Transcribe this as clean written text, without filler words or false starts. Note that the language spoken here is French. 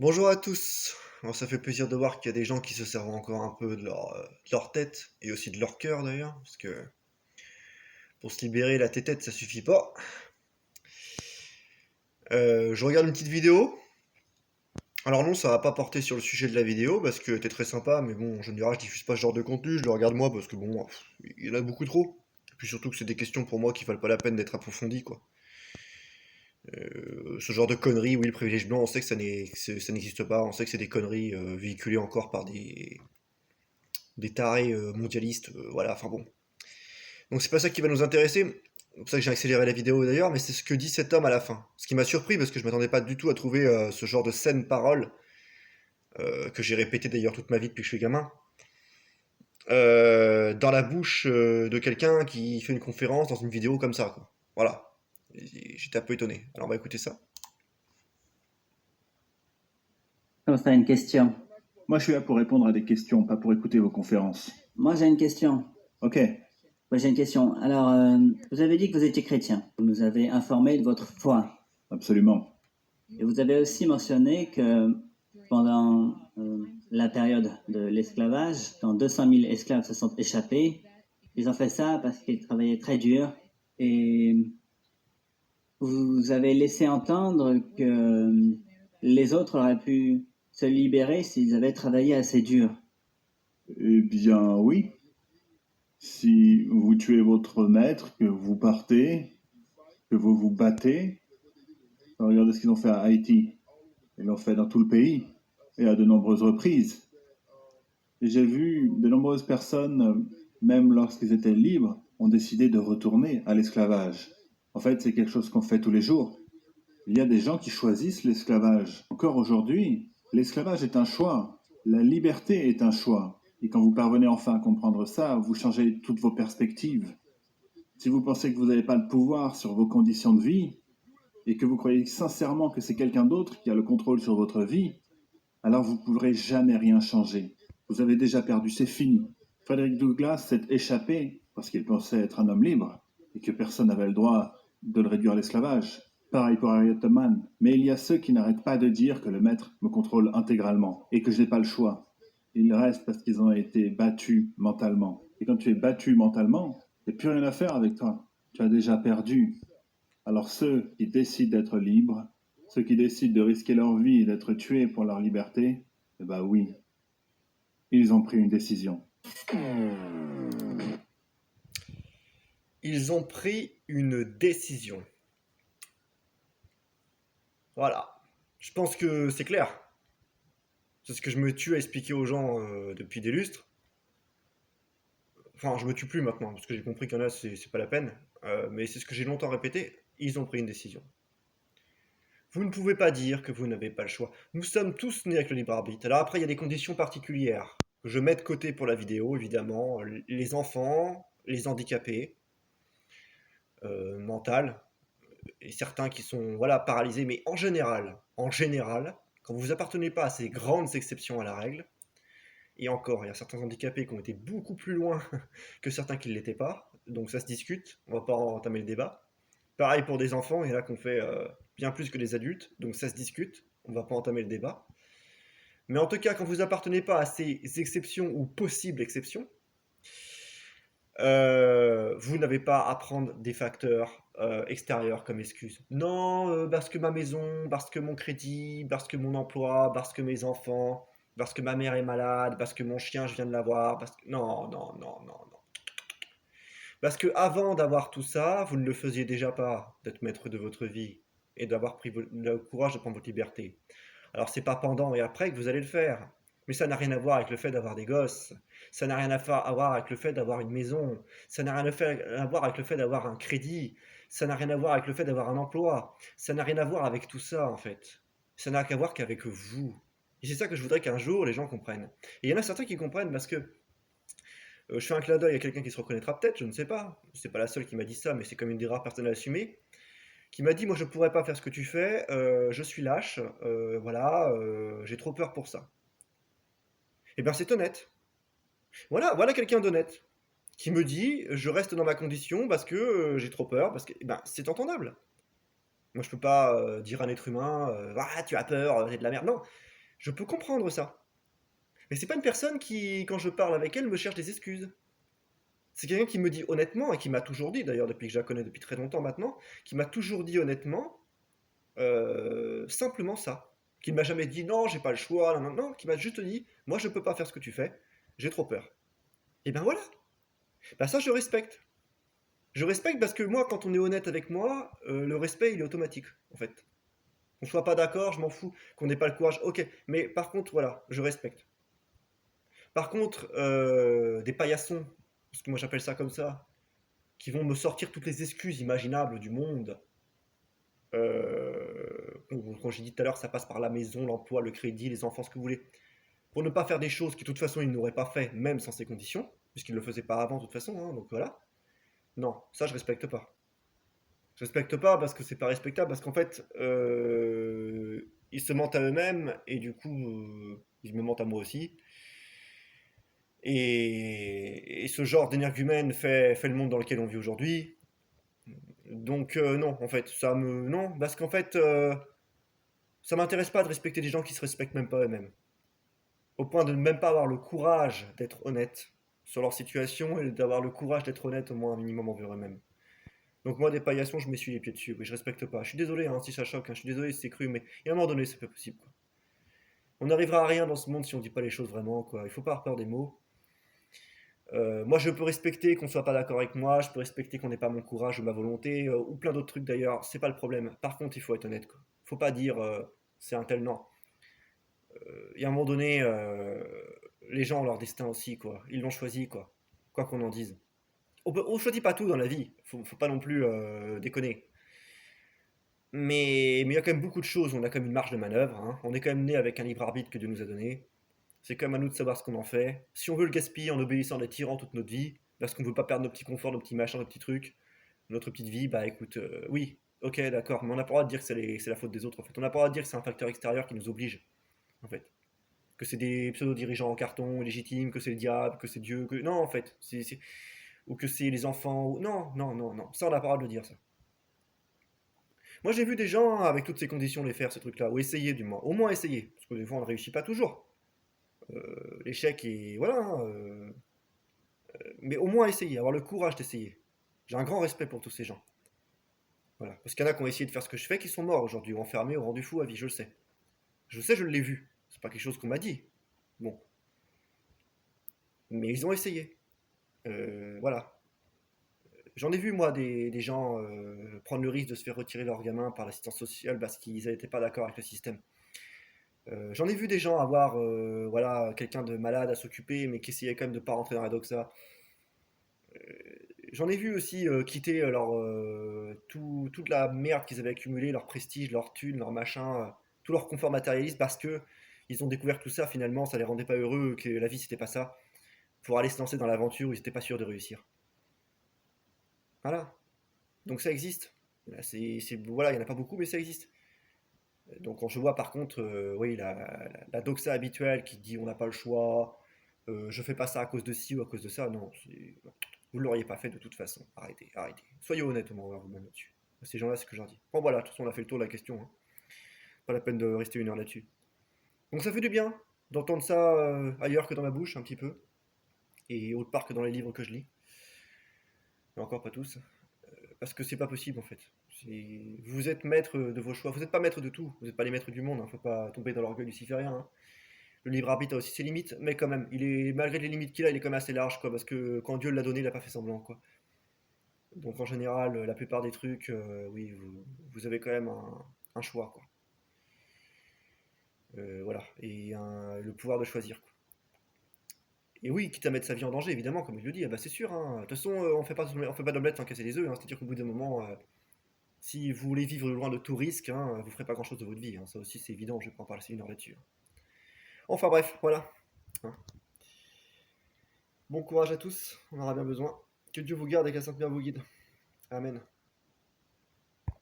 Bonjour à tous. Alors, ça fait plaisir de voir qu'il y a des gens qui se servent encore un peu de leur tête et aussi de leur cœur d'ailleurs, parce que pour se libérer la tête ça suffit pas. Je regarde une petite vidéo. Alors non, ça va pas porter sur le sujet de la vidéo parce que t'es très sympa, mais bon, en général je diffuse pas ce genre de contenu, je le regarde moi parce que bon, il y en a beaucoup trop. Et puis surtout que c'est des questions pour moi qui valent pas la peine d'être approfondies quoi. Ce genre de conneries, oui, le privilège blanc, on sait que ça n'existe pas, on sait que c'est des conneries véhiculées encore par des tarés mondialistes, voilà, enfin bon. Donc c'est pas ça qui va nous intéresser, c'est pour ça que j'ai accéléré la vidéo d'ailleurs, mais c'est ce que dit cet homme à la fin. Ce qui m'a surpris parce que je m'attendais pas du tout à trouver ce genre de saine parole, que j'ai répété d'ailleurs toute ma vie depuis que je suis gamin, dans la bouche de quelqu'un qui fait une conférence dans une vidéo comme ça, quoi. Voilà. J'étais un peu étonné. Alors on va écouter ça. Comment ça, une question? Moi, je suis là pour répondre à des questions, pas pour écouter vos conférences. Moi, j'ai une question. Ok, Moi, j'ai une question. Alors, vous avez dit que vous étiez chrétien. Vous nous avez informé de votre foi. absolument. Et vous avez aussi mentionné que pendant la période de l'esclavage, quand 200 000 esclaves se sont échappés, ils ont fait ça parce qu'ils travaillaient très dur. Et vous avez laissé entendre que les autres auraient pu se libérer s'ils avaient travaillé assez dur. Eh bien, oui. Si vous tuez votre maître, que vous partez, que vous vous battez, regardez ce qu'ils ont fait à Haïti. Ils l'ont fait dans tout le pays et à de nombreuses reprises. Et j'ai vu de nombreuses personnes, même lorsqu'ils étaient libres, ont décidé de retourner à l'esclavage. En fait, c'est quelque chose qu'on fait tous les jours. Il y a des gens qui choisissent l'esclavage. Encore aujourd'hui, l'esclavage est un choix. La liberté est un choix. Et quand vous parvenez enfin à comprendre ça, vous changez toutes vos perspectives. Si vous pensez que vous n'avez pas le pouvoir sur vos conditions de vie, et que vous croyez sincèrement que c'est quelqu'un d'autre qui a le contrôle sur votre vie, alors vous ne pourrez jamais rien changer. Vous avez déjà perdu, c'est fini. Frédéric Douglass s'est échappé parce qu'il pensait être un homme libre et que personne n'avait le droit de le réduire à l'esclavage. Pareil pour Harriet Tubman. Mais il y a ceux qui n'arrêtent pas de dire que le maître me contrôle intégralement et que je n'ai pas le choix. Ils restent parce qu'ils ont été battus mentalement. Et quand tu es battu mentalement, il n'y a plus rien à faire avec toi. Tu as déjà perdu. Alors ceux qui décident d'être libres, ceux qui décident de risquer leur vie et d'être tués pour leur liberté, eh ben oui, ils ont pris une décision. Ils ont pris une décision. Voilà. Je pense que c'est clair. C'est ce que je me tue à expliquer aux gens depuis des lustres. Enfin, je me tue plus maintenant, parce que j'ai compris qu'il y en a, c'est pas la peine. Mais c'est ce que j'ai longtemps répété. Ils ont pris une décision. Vous ne pouvez pas dire que vous n'avez pas le choix. Nous sommes tous nés avec le libre arbitre. Alors après, il y a des conditions particulières que je mets de côté pour la vidéo, évidemment. Les enfants, les handicapés, mentales, et certains qui sont voilà, paralysés. Mais en général, quand vous appartenez pas à ces grandes exceptions à la règle, et encore, il y a certains handicapés qui ont été beaucoup plus loin que certains qui ne l'étaient pas, donc ça se discute, on va pas entamer le débat. Pareil pour des enfants, il y en a qui ont fait bien plus que des adultes, donc ça se discute, on va pas entamer le débat. Mais en tout cas, quand vous appartenez pas à ces exceptions ou possibles exceptions, vous n'avez pas à prendre des facteurs extérieurs comme excuse. Non, parce que ma maison, parce que mon crédit, parce que mon emploi, parce que mes enfants, parce que ma mère est malade, parce que mon chien, je viens de l'avoir, parce que... Non, non, non, non, non. Parce que avant d'avoir tout ça, vous ne le faisiez déjà pas, d'être maître de votre vie et d'avoir pris le courage de prendre votre liberté. Alors c'est pas pendant et après que vous allez le faire. Mais ça n'a rien à voir avec le fait d'avoir des gosses. Ça n'a rien à voir avec le fait d'avoir une maison. Ça n'a rien à voir avec le fait d'avoir un crédit. Ça n'a rien à voir avec le fait d'avoir un emploi. Ça n'a rien à voir avec tout ça en fait. Ça n'a qu'à voir qu'avec vous. Et c'est ça que je voudrais qu'un jour les gens comprennent. Et il y en a certains qui comprennent parce que je fais un clin d'œil à quelqu'un qui se reconnaîtra peut-être, je ne sais pas. C'est pas la seule qui m'a dit ça, mais c'est comme une des rares personnes à l'assumer qui m'a dit moi je pourrais pas faire ce que tu fais, je suis lâche, voilà, j'ai trop peur pour ça. Et bien c'est honnête. Voilà quelqu'un d'honnête qui me dit je reste dans ma condition parce que j'ai trop peur, parce que eh ben c'est entendable. Moi je peux pas dire à un être humain ah tu as peur, c'est de la merde. Non, Je peux comprendre ça. Mais c'est pas une personne qui, quand je parle avec elle, me cherche des excuses. C'est quelqu'un qui me dit honnêtement, et qui m'a toujours dit, d'ailleurs, depuis que je la connais depuis très longtemps maintenant, qui m'a toujours dit honnêtement, simplement ça. Qui ne m'a jamais dit non, j'ai pas le choix, non, non, non, qui m'a juste dit, moi je peux pas faire ce que tu fais, j'ai trop peur. Et ben voilà, ben ça je respecte. Je respecte parce que moi, quand on est honnête avec moi, le respect il est automatique, en fait. Qu'on soit pas d'accord, je m'en fous, qu'on n'ait pas le courage, ok. Mais par contre, voilà, je respecte. Par contre, des paillassons, parce que moi j'appelle ça comme ça, qui vont me sortir toutes les excuses imaginables du monde. Quand j'ai dit tout à l'heure, ça passe par la maison, l'emploi, le crédit, les enfants, ce que vous voulez. Pour ne pas faire des choses qui, de toute façon, ils n'auraient pas fait, même sans ces conditions, puisqu'ils ne le faisaient pas avant, de toute façon, hein, donc voilà. Non, ça, je respecte pas. Je respecte pas parce que c'est pas respectable, parce qu'en fait, ils se mentent à eux-mêmes, et du coup, ils me mentent à moi aussi. Et ce genre d'énergumène fait le monde dans lequel on vit aujourd'hui. Donc non, en fait, ça me... Non, parce qu'en fait, ça m'intéresse pas de respecter des gens qui se respectent même pas eux-mêmes. Au point de ne même pas avoir le courage d'être honnête sur leur situation et d'avoir le courage d'être honnête au moins un minimum envers eux-mêmes. Donc moi, des paillassons, je m'essuie les pieds dessus, oui, je respecte pas. Je suis désolé hein, si ça choque, hein, je suis désolé si c'est cru, mais il y a un moment donné, c'est pas possible. Quoi. On n'arrivera à rien dans ce monde si on dit pas les choses vraiment, quoi. Il faut pas avoir peur des mots. Moi, je peux respecter qu'on soit pas d'accord avec moi, je peux respecter qu'on n'ait pas mon courage ou ma volonté, ou plein d'autres trucs d'ailleurs, c'est pas le problème. Par contre, il faut être honnête, quoi. Faut pas dire c'est un tel non. Il y a un moment donné, les gens ont leur destin aussi, quoi. Ils l'ont choisi, quoi. Quoi qu'on en dise. On choisit pas tout dans la vie, faut pas non plus déconner. Mais il y a quand même beaucoup de choses, on a quand même une marge de manœuvre, hein. On est quand même né avec un libre arbitre que Dieu nous a donné. C'est quand même à nous de savoir ce qu'on en fait. Si on veut le gaspiller en obéissant à des tyrans toute notre vie, parce qu'on veut pas perdre nos petits conforts, nos petits machins, nos petits trucs, notre petite vie, bah écoute, oui, ok, d'accord, mais on n'a pas le droit de dire que c'est la faute des autres, en fait. On n'a pas le droit de dire que c'est un facteur extérieur qui nous oblige, en fait. Que c'est des pseudo-dirigeants en carton légitimes, que c'est le diable, que c'est Dieu, que... Non, en fait, ou que c'est les enfants, Non, non, non, non, ça on n'a pas le droit de le dire, ça. Moi j'ai vu des gens avec toutes ces conditions les faire, ces trucs-là, ou essayer du moins, au moins essayer, parce que des fois on ne réussit pas toujours. L'échec est... Voilà, hein, mais au moins essayer, avoir le courage d'essayer. J'ai un grand respect pour tous ces gens. Voilà. Parce qu'il y en a qui ont essayé de faire ce que je fais, qui sont morts aujourd'hui, ou enfermés, ou rendus fous à vie, je le sais. Je sais, je l'ai vu. C'est pas quelque chose qu'on m'a dit. Bon. Mais ils ont essayé. Voilà. J'en ai vu, moi, des gens prendre le risque de se faire retirer leur gamin par l'assistance sociale parce qu'ils n'étaient pas d'accord avec le système. J'en ai vu des gens avoir voilà, quelqu'un de malade à s'occuper, mais qui essayait quand même de ne pas rentrer dans la doxa. J'en ai vu aussi quitter toute la merde qu'ils avaient accumulée, leur prestige, leur thune, leur machin, tout leur confort matérialiste parce que ils ont découvert tout ça finalement, ça les rendait pas heureux, que la vie c'était pas ça, pour aller se lancer dans l'aventure où ils n'étaient pas sûrs de réussir. Voilà. Donc ça existe. Là, voilà, il n'y en a pas beaucoup, mais ça existe. Donc quand je vois par contre, oui, la doxa habituelle qui dit on n'a pas le choix, je fais pas ça à cause de ci ou à cause de ça, non, vous l'auriez pas fait de toute façon. Arrêtez, arrêtez. Soyez honnête envers vous-même là-dessus. Ces gens-là, c'est ce que je leur dis. Bon voilà, de toute façon on a fait le tour de la question, hein. Pas la peine de rester une heure là-dessus. Donc ça fait du bien d'entendre ça ailleurs que dans ma bouche un petit peu, et autre part que dans les livres que je lis. Mais encore pas tous. Parce que c'est pas possible en fait. Vous êtes maître de vos choix. Vous n'êtes pas maître de tout. Vous n'êtes pas les maîtres du monde. Hein. Faut pas tomber dans l'orgueil luciférien. Hein. Le libre arbitre a aussi ses limites, mais quand même, malgré les limites qu'il a, il est quand même assez large, quoi. Parce que quand Dieu l'a donné, il n'a pas fait semblant, quoi. Donc en général, la plupart des trucs, oui, vous avez quand même un choix, quoi. Voilà, et le pouvoir de choisir, quoi. Et oui, quitte à mettre sa vie en danger, évidemment, comme il le dit, ah bah c'est sûr. Hein. De toute façon, on fait pas d'omelette sans casser les œufs. Hein. C'est-à-dire qu'au bout d'un moment, si vous voulez vivre loin de tout risque, hein, vous ferez pas grand-chose de votre vie. Hein. Ça aussi, c'est évident. Je vais pas en parler une heure là-dessus. Hein. Enfin bref, voilà. Hein. Bon courage à tous. On en aura bien besoin. Que Dieu vous garde et que la Sainte Mère vous guide. Amen.